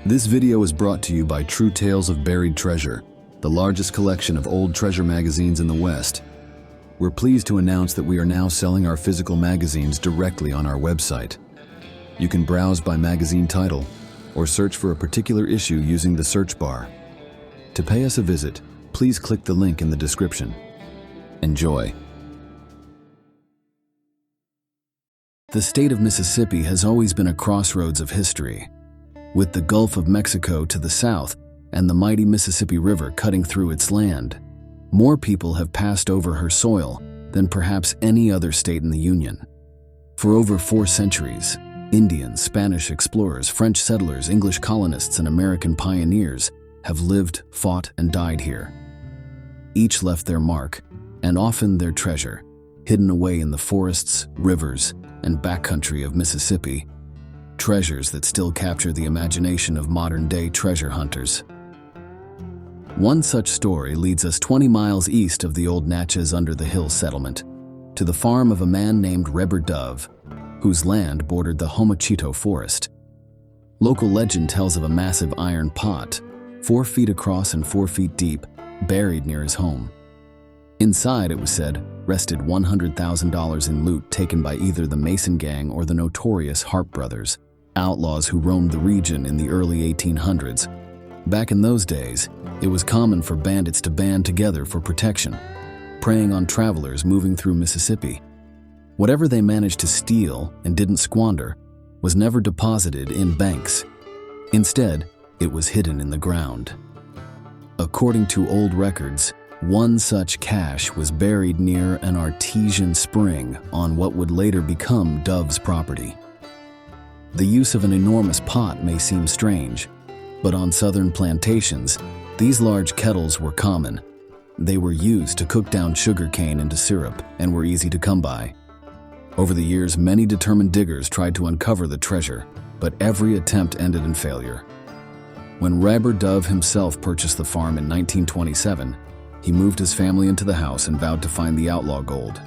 This video is brought to you by True Tales of Buried Treasure, the largest collection of old treasure magazines in the West. We're pleased to announce that we are now selling our physical magazines directly on our website. You can browse by magazine title or search for a particular issue using the search bar. To pay us a visit, please click the link in the description. Enjoy. The state of Mississippi has always been a crossroads of history. With the Gulf of Mexico to the south and the mighty Mississippi River cutting through its land, more people have passed over her soil than perhaps any other state in the Union. For over 4 centuries, Indians, Spanish explorers, French settlers, English colonists, and American pioneers have lived, fought, and died here. Each left their mark, and often their treasure, hidden away in the forests, rivers, and backcountry of Mississippi. Treasures that still capture the imagination of modern-day treasure hunters. One such story leads us 20 miles east of the old Natchez Under the Hill settlement, to the farm of a man named Rebber Dove, whose land bordered the Homachito forest. Local legend tells of a massive iron pot, 4 feet across and 4 feet deep, buried near his home. Inside, it was said, rested $100,000 in loot taken by either the Mason Gang or the notorious Harp Brothers, outlaws who roamed the region in the early 1800s. Back in those days, it was common for bandits to band together for protection, preying on travelers moving through Mississippi. Whatever they managed to steal and didn't squander was never deposited in banks. Instead, it was hidden in the ground. According to old records, one such cache was buried near an artesian spring on what would later become Dove's property. The use of an enormous pot may seem strange, but on southern plantations, these large kettles were common. They were used to cook down sugar cane into syrup and were easy to come by. Over the years, many determined diggers tried to uncover the treasure, but every attempt ended in failure. When Rebber Dove himself purchased the farm in 1927, he moved his family into the house and vowed to find the outlaw gold.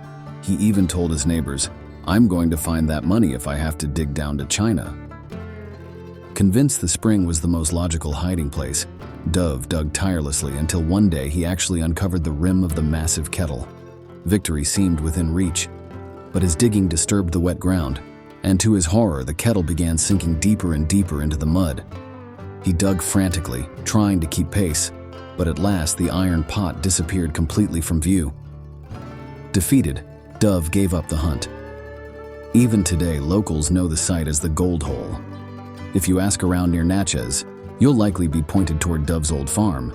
He even told his neighbors, "I'm going to find that money if I have to dig down to China." Convinced the spring was the most logical hiding place, Dove dug tirelessly until one day he actually uncovered the rim of the massive kettle. Victory seemed within reach, but his digging disturbed the wet ground, and to his horror, the kettle began sinking deeper and deeper into the mud. He dug frantically, trying to keep pace, but at last the iron pot disappeared completely from view. Defeated, Dove gave up the hunt. Even today, locals know the site as the Gold Hole. If you ask around near Natchez, you'll likely be pointed toward Dove's old farm,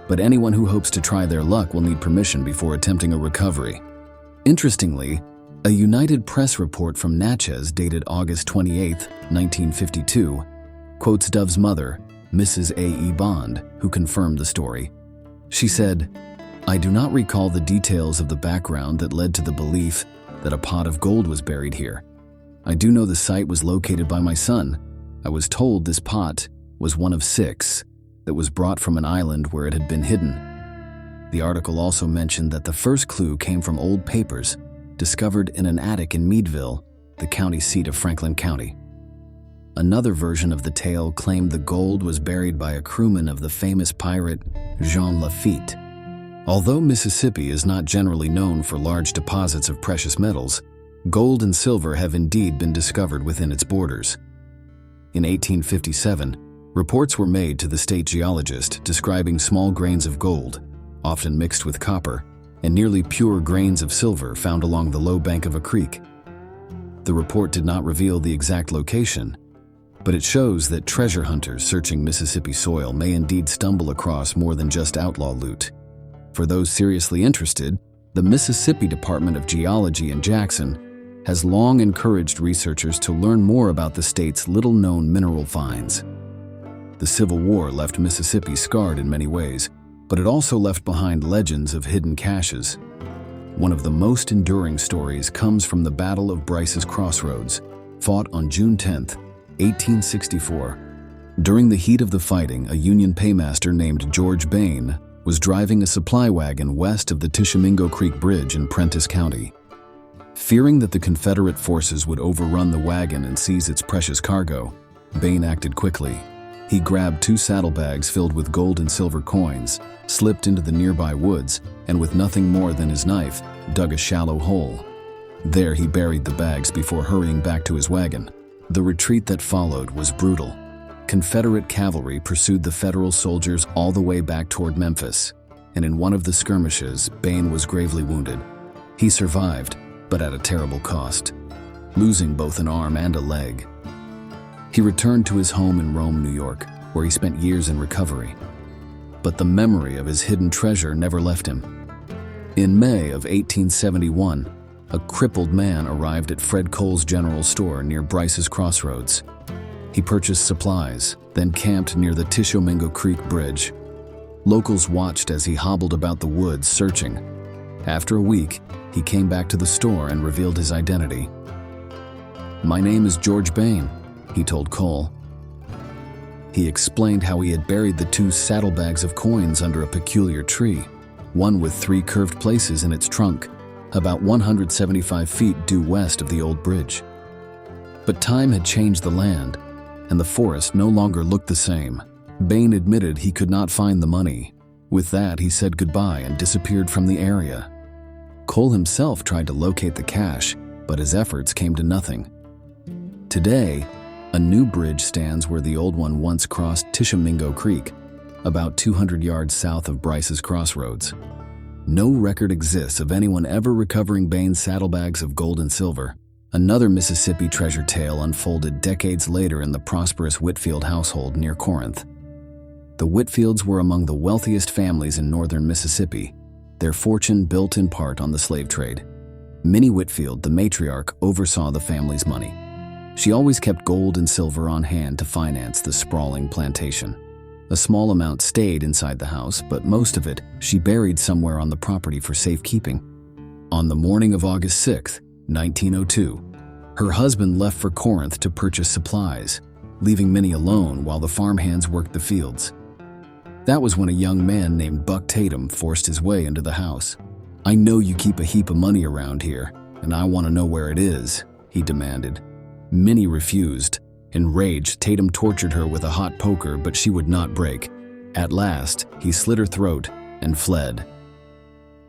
but anyone who hopes to try their luck will need permission before attempting a recovery. Interestingly, a United Press report from Natchez dated August 28, 1952, quotes Dove's mother, Mrs. A.E. Bond, who confirmed the story. She said, "I do not recall the details of the background that led to the belief that a pot of gold was buried here. I do know the site was located by my son. I was told this pot was one of 6 that was brought from an island where it had been hidden." The article also mentioned that the first clue came from old papers discovered in an attic in Meadville, the county seat of Franklin County. Another version of the tale claimed the gold was buried by a crewman of the famous pirate Jean Lafitte. Although Mississippi is not generally known for large deposits of precious metals, gold and silver have indeed been discovered within its borders. In 1857, reports were made to the state geologist describing small grains of gold, often mixed with copper, and nearly pure grains of silver found along the low bank of a creek. The report did not reveal the exact location, but it shows that treasure hunters searching Mississippi soil may indeed stumble across more than just outlaw loot. For those seriously interested, the Mississippi Department of Geology in Jackson has long encouraged researchers to learn more about the state's little-known mineral finds. The Civil War left Mississippi scarred in many ways, but it also left behind legends of hidden caches. One of the most enduring stories comes from the Battle of Bryce's Crossroads, fought on June 10, 1864. During the heat of the fighting, a Union paymaster named George Bain was driving a supply wagon west of the Tishomingo Creek Bridge in Prentiss County. Fearing that the Confederate forces would overrun the wagon and seize its precious cargo, Bain acted quickly. He grabbed 2 saddlebags filled with gold and silver coins, slipped into the nearby woods, and with nothing more than his knife, dug a shallow hole. There he buried the bags before hurrying back to his wagon. The retreat that followed was brutal. Confederate cavalry pursued the Federal soldiers all the way back toward Memphis, and in one of the skirmishes, Bain was gravely wounded. He survived, but at a terrible cost, losing both an arm and a leg. He returned to his home in Rome, New York, where he spent years in recovery. But the memory of his hidden treasure never left him. In May of 1871, a crippled man arrived at Fred Cole's general store near Bryce's Crossroads. He purchased supplies, then camped near the Tishomingo Creek Bridge. Locals watched as he hobbled about the woods searching. After a week, he came back to the store and revealed his identity. "My name is George Bain," he told Cole. He explained how he had buried the 2 saddlebags of coins under a peculiar tree, one with 3 curved places in its trunk, about 175 feet due west of the old bridge. But time had changed the land, and the forest no longer looked the same. Bain admitted he could not find the money. With that, he said goodbye and disappeared from the area. Cole himself tried to locate the cache, but his efforts came to nothing. Today, a new bridge stands where the old one once crossed Tishomingo Creek, about 200 yards south of Bryce's Crossroads. No record exists of anyone ever recovering Bain's saddlebags of gold and silver. Another Mississippi treasure tale unfolded decades later in the prosperous Whitfield household near Corinth. The Whitfields were among the wealthiest families in northern Mississippi, their fortune built in part on the slave trade. Minnie Whitfield, the matriarch, oversaw the family's money. She always kept gold and silver on hand to finance the sprawling plantation. A small amount stayed inside the house, but most of it she buried somewhere on the property for safekeeping. On the morning of August 6, 1902, her husband left for Corinth to purchase supplies, leaving Minnie alone while the farmhands worked the fields. That was when a young man named Buck Tatum forced his way into the house. "I know you keep a heap of money around here, and I want to know where it is," he demanded. Minnie refused. Enraged, Tatum tortured her with a hot poker, but she would not break. At last, he slit her throat and fled.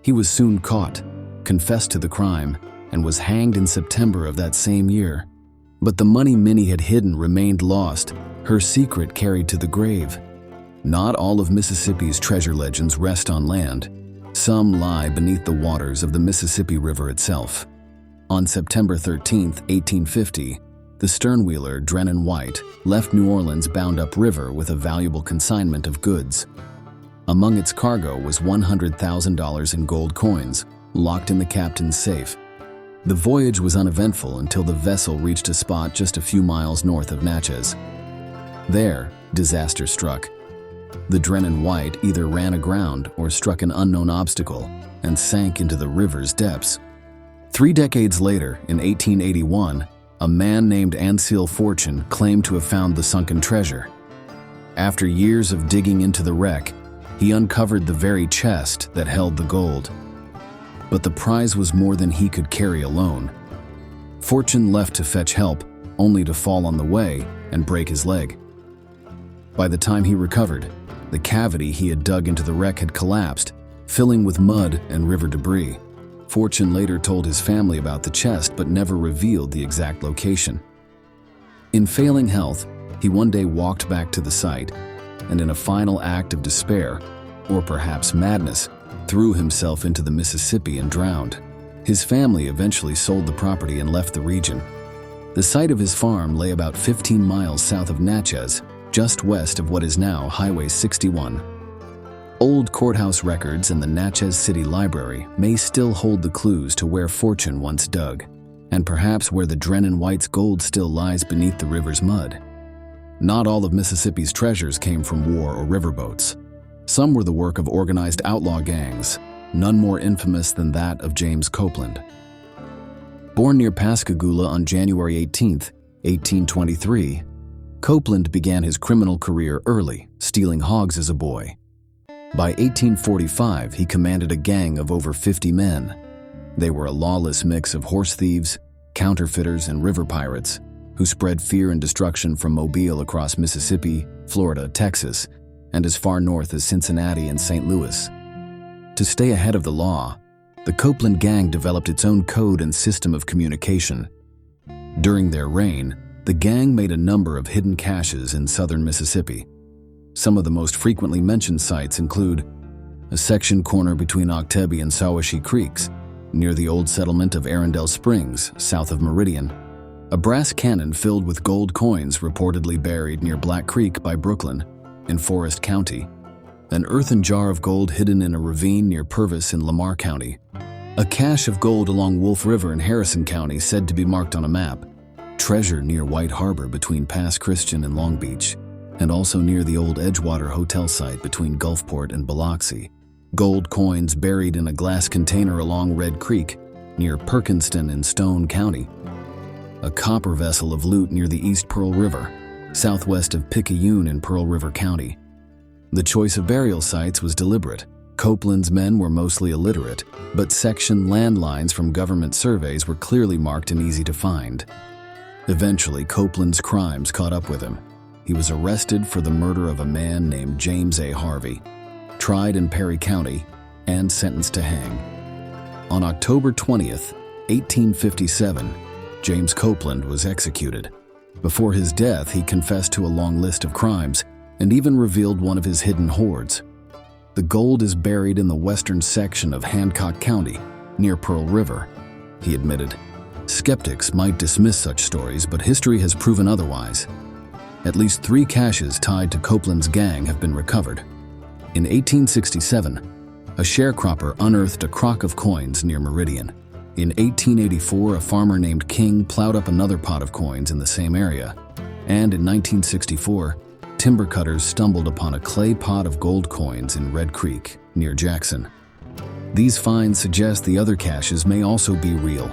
He was soon caught, confessed to the crime, and was hanged in September of that same year. But the money Minnie had hidden remained lost, her secret carried to the grave. Not all of Mississippi's treasure legends rest on land. Some lie beneath the waters of the Mississippi River itself. On September 13, 1850, the sternwheeler Drennan White left New Orleans bound upriver with a valuable consignment of goods. Among its cargo was $100,000 in gold coins, locked in the captain's safe. The voyage was uneventful until the vessel reached a spot just a few miles north of Natchez. There, disaster struck. The Drennan White either ran aground or struck an unknown obstacle and sank into the river's depths. 3 decades later, in 1881, a man named Ansel Fortune claimed to have found the sunken treasure. After years of digging into the wreck, he uncovered the very chest that held the gold. But the prize was more than he could carry alone. Fortune left to fetch help, only to fall on the way and break his leg. By the time he recovered, the cavity he had dug into the wreck had collapsed, filling with mud and river debris. Fortune later told his family about the chest but never revealed the exact location. In failing health, he one day walked back to the site and, in a final act of despair, or perhaps madness, threw himself into the Mississippi and drowned. His family eventually sold the property and left the region. The site of his farm lay about 15 miles south of Natchez, just west of what is now Highway 61. Old courthouse records and the Natchez City Library may still hold the clues to where Fortune once dug, and perhaps where the Drennan White's gold still lies beneath the river's mud. Not all of Mississippi's treasures came from war or riverboats. Some were the work of organized outlaw gangs, none more infamous than that of James Copeland. Born near Pascagoula on January 18, 1823, Copeland began his criminal career early, stealing hogs as a boy. By 1845, he commanded a gang of over 50 men. They were a lawless mix of horse thieves, counterfeiters, and river pirates, who spread fear and destruction from Mobile across Mississippi, Florida, Texas, and as far north as Cincinnati and St. Louis. To stay ahead of the law, the Copeland gang developed its own code and system of communication. During their reign, the gang made a number of hidden caches in southern Mississippi. Some of the most frequently mentioned sites include a section corner between Octebie and Sawashee Creeks, near the old settlement of Arundel Springs, south of Meridian, a brass cannon filled with gold coins reportedly buried near Black Creek by Brooklyn, in Forest County, an earthen jar of gold hidden in a ravine near Purvis in Lamar County, a cache of gold along Wolf River in Harrison County said to be marked on a map, treasure near White Harbor between Pass Christian and Long Beach, and also near the old Edgewater Hotel site between Gulfport and Biloxi, gold coins buried in a glass container along Red Creek near Perkinston in Stone County, a copper vessel of loot near the East Pearl River, southwest of Picayune in Pearl River County. The choice of burial sites was deliberate. Copeland's men were mostly illiterate, but section landlines from government surveys were clearly marked and easy to find. Eventually, Copeland's crimes caught up with him. He was arrested for the murder of a man named James A. Harvey, tried in Perry County, and sentenced to hang. On October 20th, 1857, James Copeland was executed. Before his death, he confessed to a long list of crimes and even revealed one of his hidden hoards. The gold is buried in the western section of Hancock County, near Pearl River, he admitted. Skeptics might dismiss such stories, but history has proven otherwise. At least 3 caches tied to Copeland's gang have been recovered. In 1867, a sharecropper unearthed a crock of coins near Meridian. In 1884, a farmer named King plowed up another pot of coins in the same area. And in 1964, timber cutters stumbled upon a clay pot of gold coins in Red Creek, near Jackson. These finds suggest the other caches may also be real,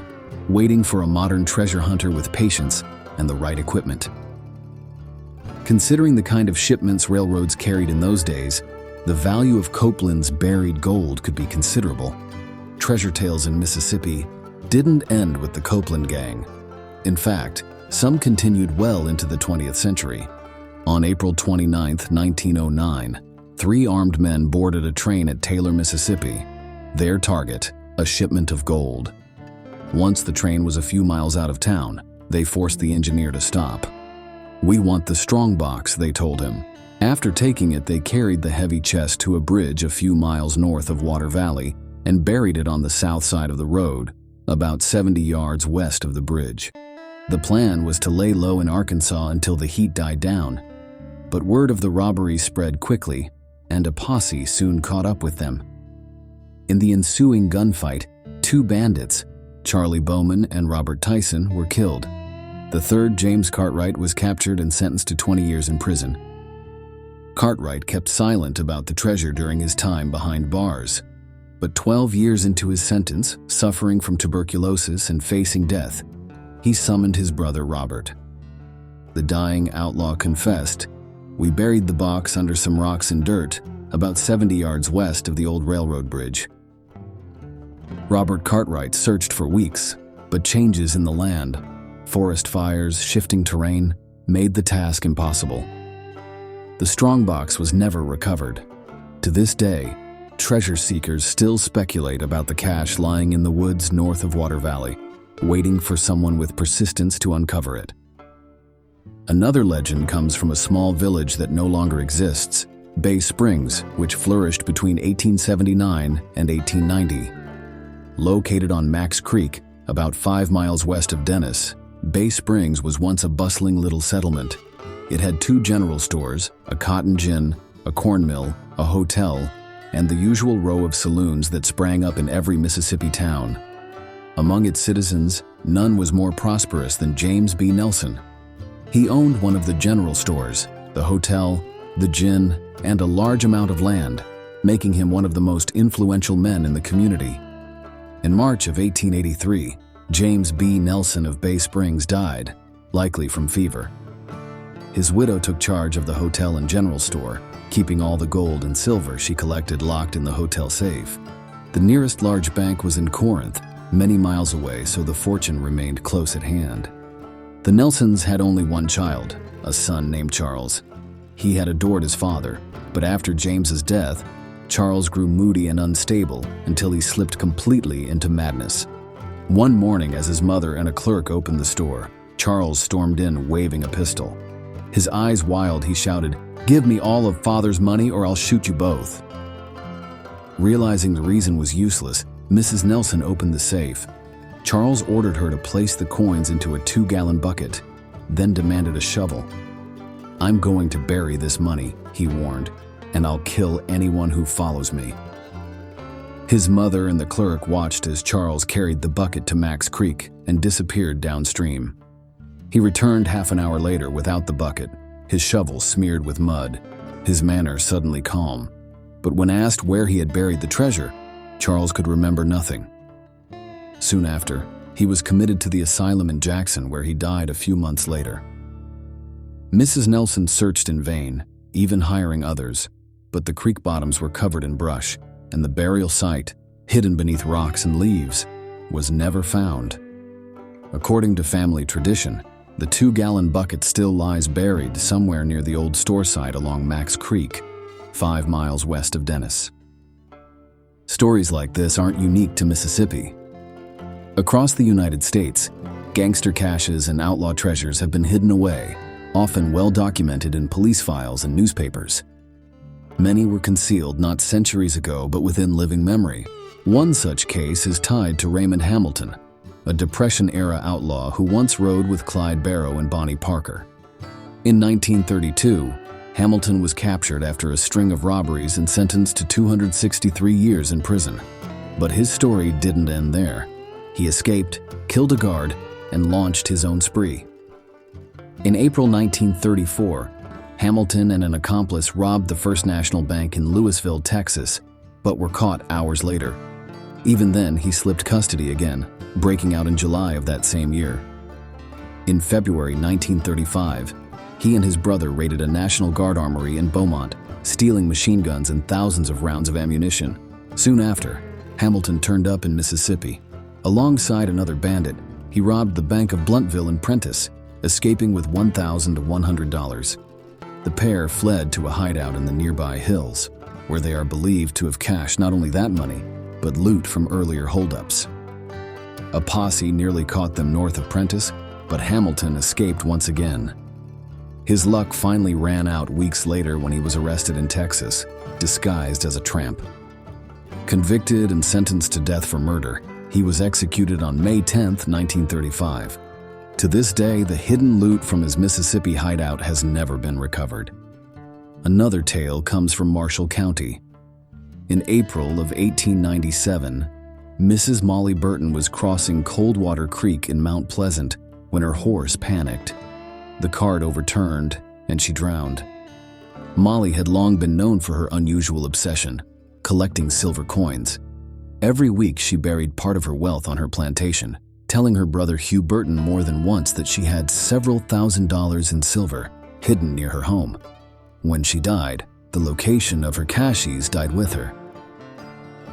waiting for a modern treasure hunter with patience and the right equipment. Considering the kind of shipments railroads carried in those days, the value of Copeland's buried gold could be considerable. Treasure tales in Mississippi didn't end with the Copeland gang. In fact, some continued well into the 20th century. On April 29, 1909, 3 armed men boarded a train at Taylor, Mississippi. Their target, a shipment of gold. Once the train was a few miles out of town, they forced the engineer to stop. "We want the strong box," they told him. After taking it, they carried the heavy chest to a bridge a few miles north of Water Valley and buried it on the south side of the road, about 70 yards west of the bridge. The plan was to lay low in Arkansas until the heat died down, but word of the robbery spread quickly, and a posse soon caught up with them. In the ensuing gunfight, 2 bandits, Charlie Bowman and Robert Tyson, were killed. The third, James Cartwright, was captured and sentenced to 20 years in prison. Cartwright kept silent about the treasure during his time behind bars, but 12 years into his sentence, suffering from tuberculosis and facing death, he summoned his brother Robert. The dying outlaw confessed, "We buried the box under some rocks and dirt, about 70 yards west of the old railroad bridge." Robert Cartwright searched for weeks, but changes in the land, forest fires, shifting terrain, made the task impossible. The strongbox was never recovered. To this day, treasure seekers still speculate about the cache lying in the woods north of Water Valley, waiting for someone with persistence to uncover it. Another legend comes from a small village that no longer exists, Bay Springs, which flourished between 1879 and 1890. Located on Max Creek, about 5 miles west of Dennis, Bay Springs was once a bustling little settlement. It had 2 general stores, a cotton gin, a corn mill, a hotel, and the usual row of saloons that sprang up in every Mississippi town. Among its citizens, none was more prosperous than James B. Nelson. He owned one of the general stores, the hotel, the gin, and a large amount of land, making him one of the most influential men in the community. In March of 1883, James B. Nelson of Bay Springs died, likely from fever. His widow took charge of the hotel and general store, keeping all the gold and silver she collected locked in the hotel safe. The nearest large bank was in Corinth, many miles away, so the fortune remained close at hand. The Nelsons had only one child, a son named Charles. He had adored his father, but after James's death, Charles grew moody and unstable until he slipped completely into madness. One morning, as his mother and a clerk opened the store, Charles stormed in waving a pistol. His eyes wild, he shouted, "Give me all of Father's money or I'll shoot you both." Realizing the reason was useless, Mrs. Nelson opened the safe. Charles ordered her to place the coins into a 2-gallon bucket, then demanded a shovel. "I'm going to bury this money," he warned, "and I'll kill anyone who follows me." His mother and the clerk watched as Charles carried the bucket to Max Creek and disappeared downstream. He returned half an hour later without the bucket, his shovel smeared with mud, his manner suddenly calm. But when asked where he had buried the treasure, Charles could remember nothing. Soon after, he was committed to the asylum in Jackson, where he died a few months later. Mrs. Nelson searched in vain, even hiring others, but the creek bottoms were covered in brush, and the burial site, hidden beneath rocks and leaves, was never found. According to family tradition, the 2-gallon bucket still lies buried somewhere near the old store site along Max Creek, 5 miles west of Dennis. Stories like this aren't unique to Mississippi. Across the United States, gangster caches and outlaw treasures have been hidden away, often well documented in police files and newspapers. Many were concealed not centuries ago but within living memory. One such case is tied to Raymond Hamilton, a Depression-era outlaw who once rode with Clyde Barrow and Bonnie Parker. In 1932, Hamilton was captured after a string of robberies and sentenced to 263 years in prison. But his story didn't end there. He escaped, killed a guard, and launched his own spree. In April 1934, Hamilton and an accomplice robbed the First National Bank in Louisville, Texas, but were caught hours later. Even then, he slipped custody again, breaking out in July of that same year. In February 1935, he and his brother raided a National Guard armory in Beaumont, stealing machine guns and thousands of rounds of ammunition. Soon after, Hamilton turned up in Mississippi. Alongside another bandit, he robbed the Bank of Blountville in Prentiss, escaping with $1,100. The pair fled to a hideout in the nearby hills, where they are believed to have cached not only that money, but loot from earlier holdups. A posse nearly caught them north of Prentiss, but Hamilton escaped once again. His luck finally ran out weeks later when he was arrested in Texas, disguised as a tramp. Convicted and sentenced to death for murder, he was executed on May 10, 1935. To this day, the hidden loot from his Mississippi hideout has never been recovered. Another tale comes from Marshall County. In April of 1897, Mrs. Molly Burton was crossing Coldwater Creek in Mount Pleasant when her horse panicked. The cart overturned, and she drowned. Molly had long been known for her unusual obsession, collecting silver coins. Every week she buried part of her wealth on her plantation, telling her brother Hugh Burton more than once that she had several $1,000s in silver hidden near her home. When she died, the location of her caches died with her.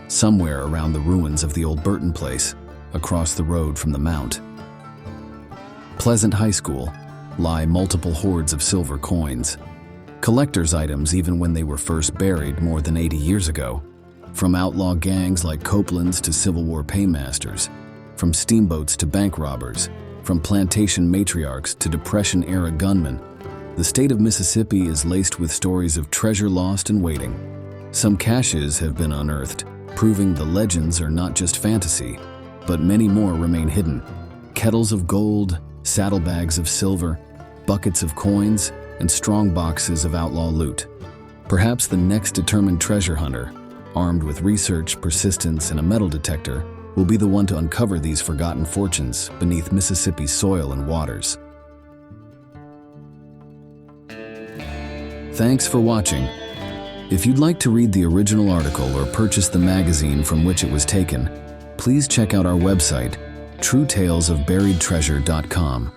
Somewhere around the ruins of the old Burton place, across the road from the Mount, Pleasant High School, lie multiple hoards of silver coins. Collector's items even when they were first buried more than 80 years ago. From outlaw gangs like Copeland's to Civil War paymasters, from steamboats to bank robbers, from plantation matriarchs to Depression-era gunmen, the state of Mississippi is laced with stories of treasure lost and waiting. Some caches have been unearthed, proving the legends are not just fantasy, but many more remain hidden. Kettles of gold, saddlebags of silver, buckets of coins, and strong boxes of outlaw loot. Perhaps the next determined treasure hunter, armed with research, persistence, and a metal detector, will be the one to uncover these forgotten fortunes beneath Mississippi's soil and waters. Thanks for watching. If you'd like to read the original article or purchase the magazine from which it was taken, please check out our website, truetalesofburiedtreasure.com.